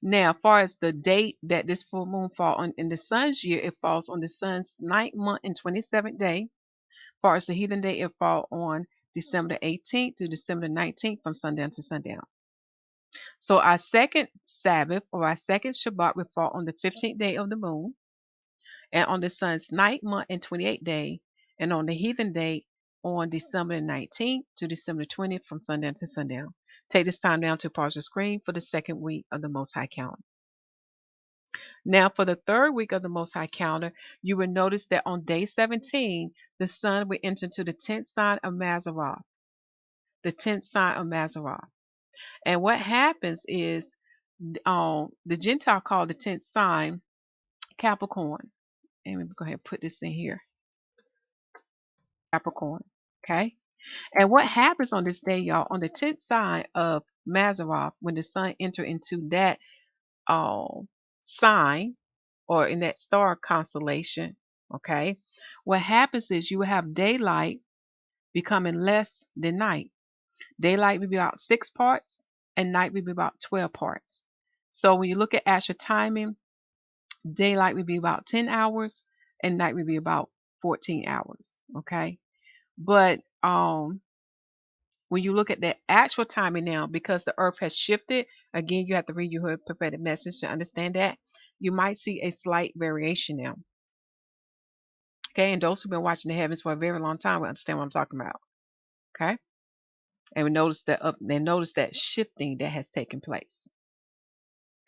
Speaker 1: Now, as far as the date that this full moon fall on in the sun's year, it falls on the sun's ninth month and 27th day. As far as the heathen day, it fall on December the 18th to December the 19th from sundown to sundown. So our second Sabbath or our second Shabbat will fall on the 15th day of the moon, and on the sun's ninth month and 28th day, and on the heathen day on December 19th to December 20th from sundown to sundown. Take this time now to pause your screen for the second week of the Most High calendar. Now, for the third week of the Most High calendar, you will notice that on day 17, the sun will enter into the 10th sign of Mazzaroth. The 10th sign of Mazzaroth. And what happens is the Gentile called the 10th sign Capricorn. And let me go ahead and put this in here. Capricorn. Okay. And what happens on this day, y'all, on the 10th sign of Mazzaroth, when the sun enter into that sign or in that star constellation, okay, what happens is you will have daylight becoming less than night. Daylight will be about 6 parts and night will be about 12 parts. So when you look at actual timing, daylight will be about 10 hours and night will be about 14 hours. Okay. But when you look at the actual timing now, because the earth has shifted, again, you have to read your prophetic message to understand that. You might see a slight variation now. Okay. And those who've been watching the heavens for a very long time will understand what I'm talking about. Okay. And we notice that shifting that has taken place.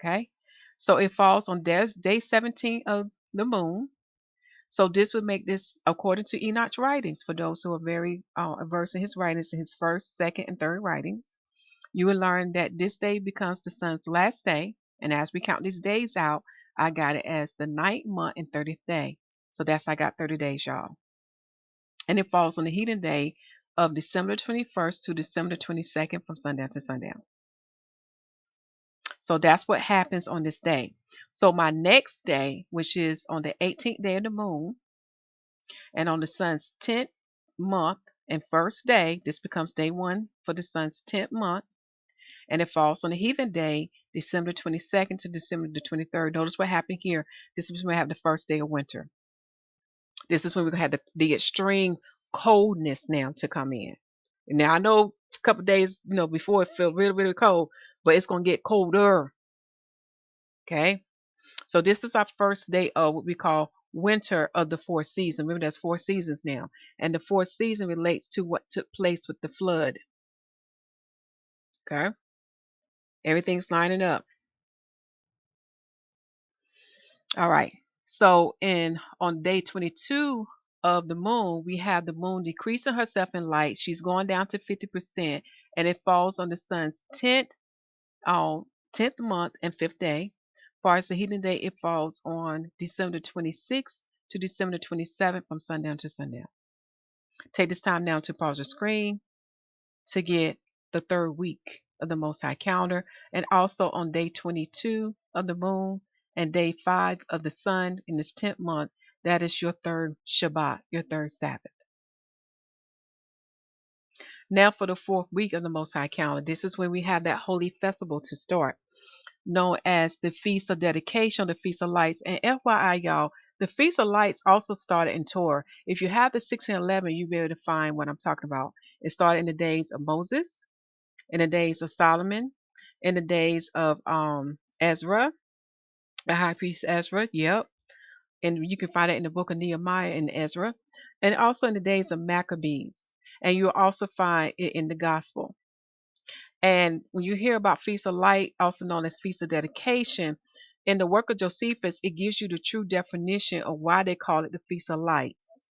Speaker 1: Okay. So it falls on day 17 of the moon. So this would make this, according to Enoch's writings, for those who are very averse in his writings, in his first, second, and third writings, you will learn that this day becomes the sun's last day. And as we count these days out, I got it as the ninth month and 30th day. So that's I got 30 days, y'all. And it falls on the heathen day of December 21st to December 22nd from sundown to sundown. So that's what happens on this day. So my next day, which is on the 18th day of the moon, and on the sun's 10th month and first day, this becomes day 1 for the sun's 10th month, and it falls on the heathen day, December 22nd to December the 23rd. Notice what happened here. This is when we have the first day of winter. This is when we're going to have the extreme coldness now to come in. Now, I know a couple of days, before it felt really, really cold, but it's going to get colder. Okay. So this is our first day of what we call winter of the 4th season. Remember, there's 4 seasons now. And the 4th season relates to what took place with the flood. Okay. Everything's lining up. All right. So on day 22 of the moon, we have the moon decreasing herself in light. She's going down to 50%, and it falls on the sun's 10th month and 5th day. Far as the heathen day, it falls on December 26th to December 27th from sundown to sundown. Take this time now to pause the screen to get the third week of the Most High calendar, and also on day 22 of the moon and day 5 of the sun in this 10th month, that is your third Shabbat, your third Sabbath. Now for the fourth week of the Most High calendar, this is when we have that holy festival to start, known as the Feast of Dedication, the Feast of Lights. And FYI, y'all, the Feast of Lights also started in Torah. If you have the 1611, you'll be able to find what I'm talking about. It started in the days of Moses, in the days of Solomon, in the days of Ezra, the high priest Ezra. Yep. And you can find it in the book of Nehemiah and Ezra, and also in the days of Maccabees. And you'll also find it in the gospel. And when you hear about Feast of Light, also known as Feast of Dedication, in the work of Josephus, it gives you the true definition of why they call it the Feast of Lights.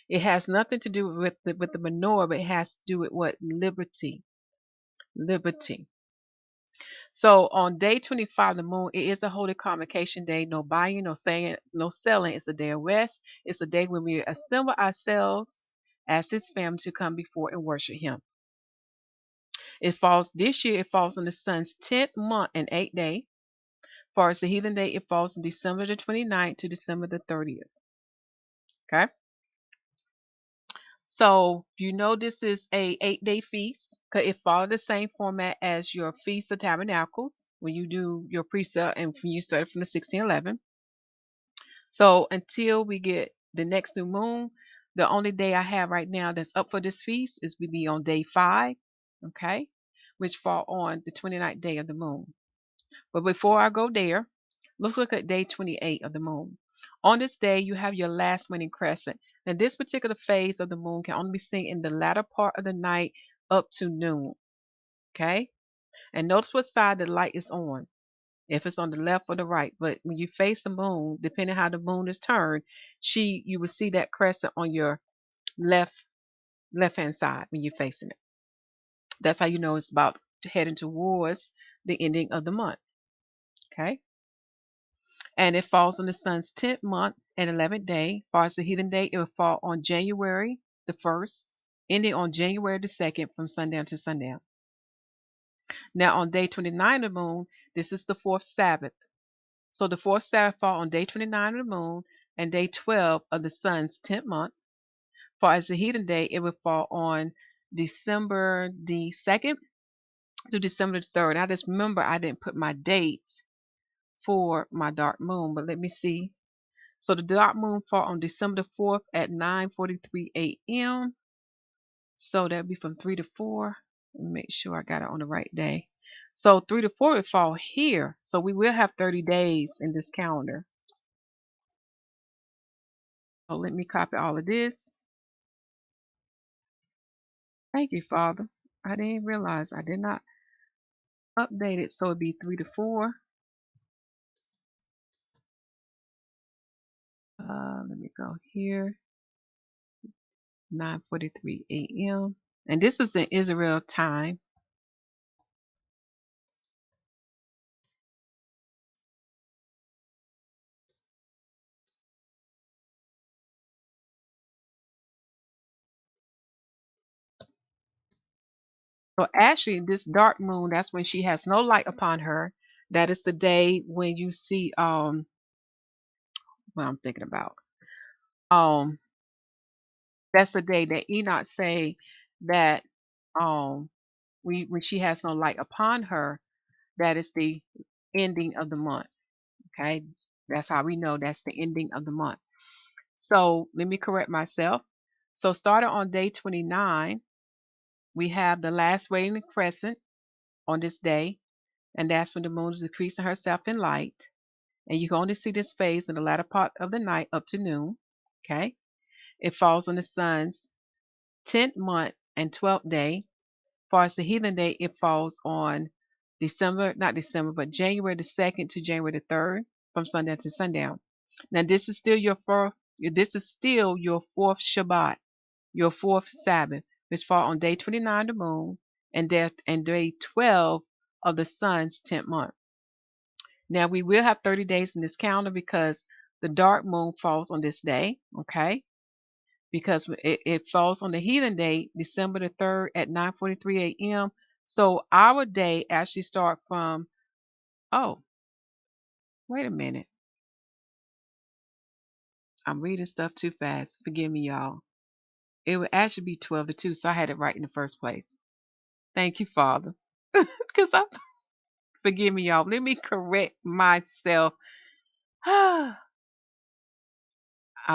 Speaker 1: It has nothing to do with the menorah, but it has to do with what? Liberty. Liberty. So on day 25 of the moon, it is a holy convocation day. No buying, no saying, no selling. It's a day of rest. It's a day when we assemble ourselves as his family to come before and worship him. It falls this year, it falls on the sun's 10th month and 8th day. Far as the heathen day, it falls on December the 29th to December the 30th. Okay. So you know this is a 8-day feast because it follows the same format as your Feast of Tabernacles when you do your precept and when you start from the 1611. So until we get the next new moon, the only day I have right now that's up for this feast is we be on day 5, okay, which fall on the 29th day of the moon. But before I go there, let's look at day 28 of the moon. On this day, you have your last waning crescent. Now, this particular phase of the moon can only be seen in the latter part of the night up to noon. Okay? And notice what side the light is on, if it's on the left or the right. But when you face the moon, depending how the moon is turned, you will see that crescent on your left hand side when you're facing it. That's how you know it's about heading towards the ending of the month. Okay? And it falls on the sun's 10th month and 11th day. As far as the heathen day, it will fall on January the 1st, ending on January the 2nd from sundown to sundown. Now, on day 29 of the moon, this is the fourth Sabbath. So the fourth Sabbath fall on day 29 of the moon and day 12 of the sun's 10th month. Far as the heathen day, it will fall on December the 2nd to December the 3rd. I just remember I didn't put my date for my dark moon, but let me see. So the dark moon fall on December the 4th at 9:43 a.m. So that'd be from 3 to 4. Let me make sure I got it on the right day. So 3 to 4 would fall here. So we will have 30 days in this calendar. So let me copy all of this. Thank you, Father. I didn't realize I did not update it. So it'd be 3 to 4. Let me go here. 9:43 a.m. And this is in Israel time. So actually, this dark moon, that's when she has no light upon her. That is the day when you see what I'm thinking about. Um that's the day that Enoch say that when she has no light upon her, that is the ending of the month. Okay? That's how we know that's the ending of the month. So let me correct myself. So starting on day 29, we have the last waning crescent on this day, and that's when the moon is decreasing herself in light. And you can only see this phase in the latter part of the night up to noon. Okay. It falls on the sun's 10th month and 12th day. Far as the heathen day, it falls on not December, but January the 2nd to January the 3rd from sundown to sundown. Now, this is still your This is still your fourth Shabbat, your fourth Sabbath, which fall on day 29 of the moon and day 12 of the sun's 10th month. Now we will have 30 days in this calendar because the dark moon falls on this day, okay? Because it falls on the heathen day, December the 3rd at 9:43 a.m. So our day actually start from, oh, wait a minute. I'm reading stuff too fast. Forgive me, y'all. It would actually be 12 to 2, so I had it right in the first place. Thank you, Father. Because I forgive me, y'all. Let me correct myself. I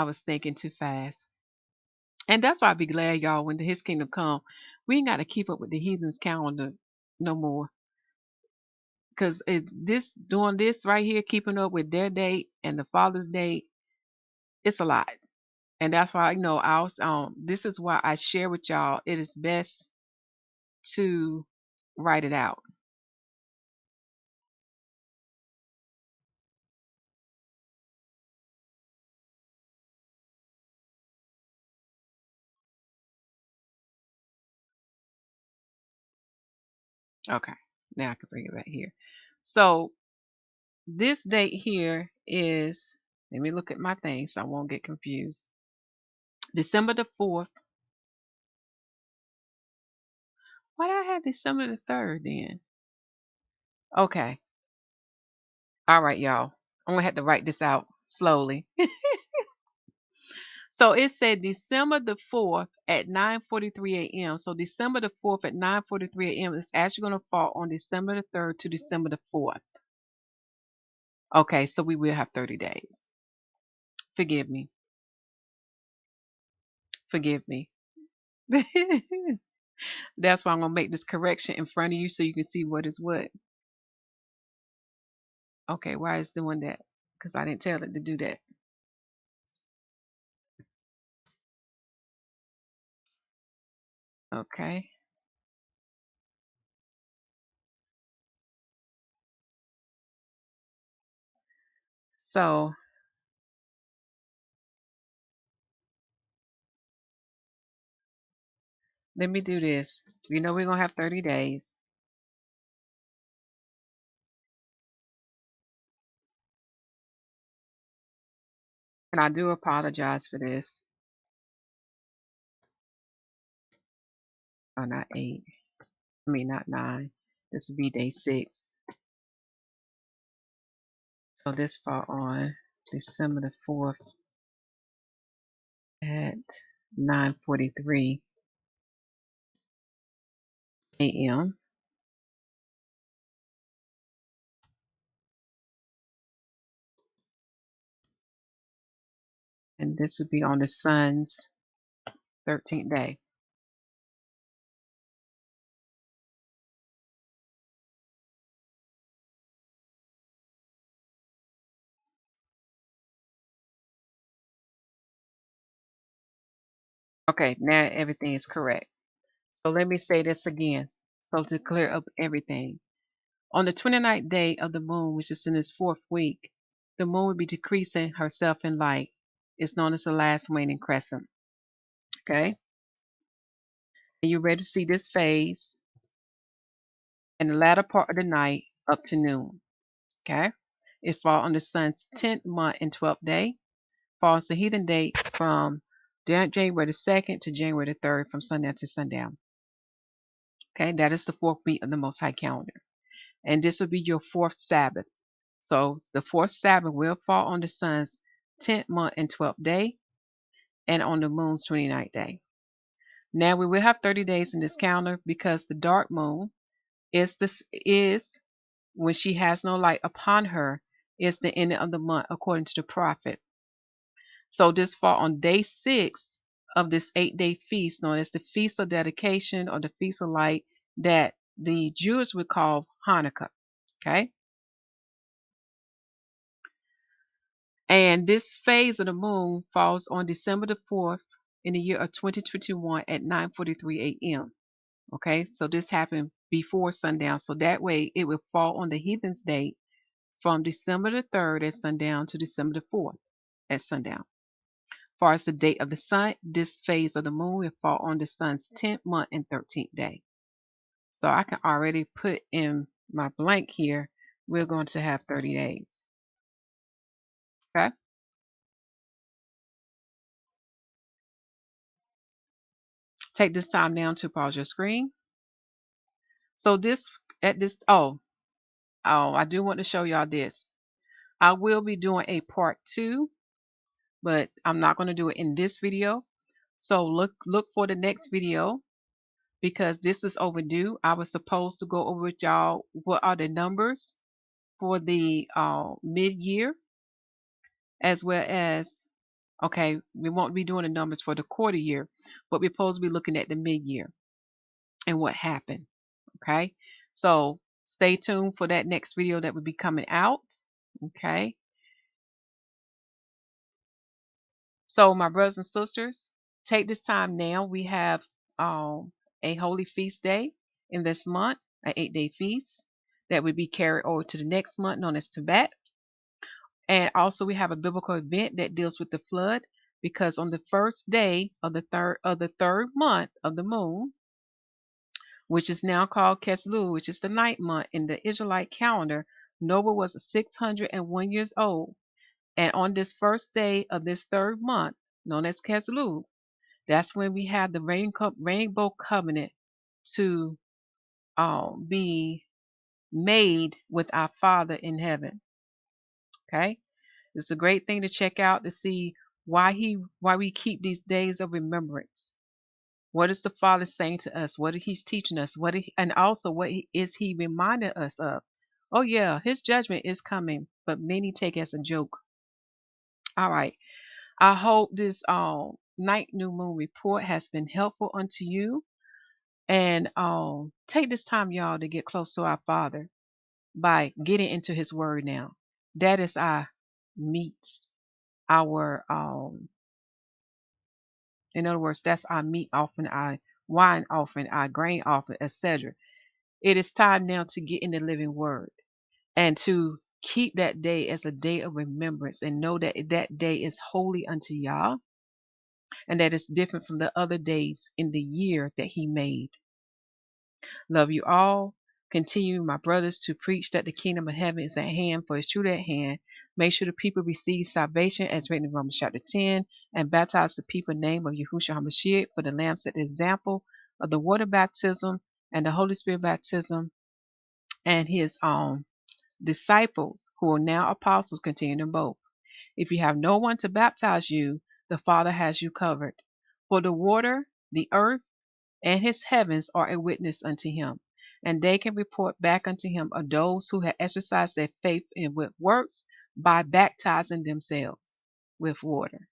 Speaker 1: was thinking too fast. And that's why I'd be glad, y'all, when his kingdom come, we ain't got to keep up with the heathen's calendar no more. Because this doing this right here, keeping up with their date and the Father's date, it's a lot. And that's why I was this is why I share with y'all. It is best to write it out. Okay, now I can bring it back here. So this date here is, let me look at my thing so I won't get confused. December the 4th. Why did I have December the 3rd then? Okay. All right, y'all. I'm going to have to write this out slowly. So it said December the 4th at 9:43 a.m. So December the 4th at 9:43 a.m. is actually going to fall on December the 3rd to December the 4th. Okay, so we will have 30 days. Forgive me. Forgive me. That's why I'm going to make this correction in front of you so you can see what is what. Okay, why is doing that? Because I didn't tell it to do that. Okay. So let me do this. You know we're going to have 30 days. And I do apologize for this. Oh, not 8. I mean, not 9. This will be day 6. So this fall on December the 4th at 9:43 a.m. And this would be on the sun's 13th day. Okay, now everything is correct. So let me say this again. So to clear up everything. On the 29th day of the moon, which is in its 4th week, the moon will be decreasing herself in light. It's known as the last waning crescent. Okay? And you're ready to see this phase in the latter part of the night up to noon. Okay? It falls on the sun's 10th month and 12th day. Falls the heathen date from January the 2nd to January the 3rd from sundown to sundown. Okay? That is the 4th week of the Most High calendar. And this will be your 4th Sabbath. So the 4th Sabbath will fall on the sun's 10th month and 12th day and on the moon's 29th day. Now we will have 30 days in this calendar because the dark moon is when she has no light upon her is the end of the month according to the prophet. So this fall on day 6 of this 8-day feast known as the Feast of Dedication or the Feast of Light that the Jews would call Hanukkah. Okay? And this phase of the moon falls on December the 4th in the year of 2021 at 9:43 a.m. Okay, so this happened before sundown. So that way it will fall on the heathen's date from December the 3rd at sundown to December the 4th at sundown. far as the date of the sun, this phase of the moon will fall on the sun's 10th month and 13th day. So I can already put in my blank here, we're going to have 30 days. Okay. Take this time now to pause your screen. So I do want to show y'all this. I will be doing a part 2, but I'm not going to do it in this video. So look for the next video because this is overdue. I was supposed to go over with y'all what are the numbers for the mid-year, as well as, okay, we won't be doing the numbers for the quarter year, but we're supposed to be looking at the mid-year and what happened. Okay, so stay tuned for that next video that will be coming out. Okay, so my brothers and sisters, take this time now. We have a holy feast day in this month, an 8-day feast that will be carried over to the next month, known as Tibet. And also we have a biblical event that deals with the flood, because on the first day of the third month of the moon, which is now called Keslu, which is the ninth month in the Israelite calendar, Noah was 601 years old. And on this first day of this third month, known as Keslu, that's when we have the rainbow covenant to be made with our Father in heaven. Okay, it's a great thing to check out to see why we keep these days of remembrance. What is the Father saying to us? What He's teaching us? And also is He reminding us of? Oh yeah, His judgment is coming, but many take it as a joke. All right. I hope this night new moon report has been helpful unto you. And take this time, y'all, to get close to our Father by getting into His Word now. That is our meats, our in other words, that's our meat offering, our wine offering, our grain offering, etc. It is time now to get in the living Word and to keep that day as a day of remembrance and know that that day is holy unto Yah and that it's different from the other days in the year that He made. Love you all. Continue, my brothers, to preach that the kingdom of heaven is at hand, for it's truly at hand. Make sure the people receive salvation as written in Romans chapter 10, and baptize the people in the name of Yahusha HaMashiach, for the Lamb set the example of the water baptism and the Holy Spirit baptism, and His disciples, who are now apostles, continue them both. If you have no one to baptize you, the Father has you covered. For the water, the earth, and His heavens are a witness unto Him, and they can report back unto Him of those who have exercised their faith in with works by baptizing themselves with water.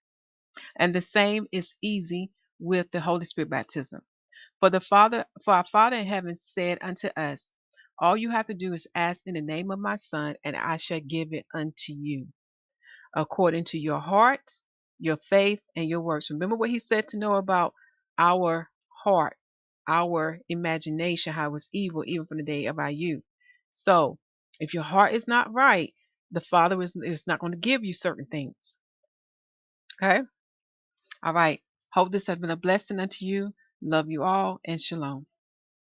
Speaker 1: And the same is easy with the Holy Spirit baptism. For our Father in heaven said unto us, all you have to do is ask in the name of my Son, and I shall give it unto you, according to your heart, your faith, and your works. Remember what He said to know about our heart, our imagination, how it was evil, even from the day of our youth. So, if your heart is not right, the Father is not going to give you certain things. Okay? All right. Hope this has been a blessing unto you. Love you all, and shalom.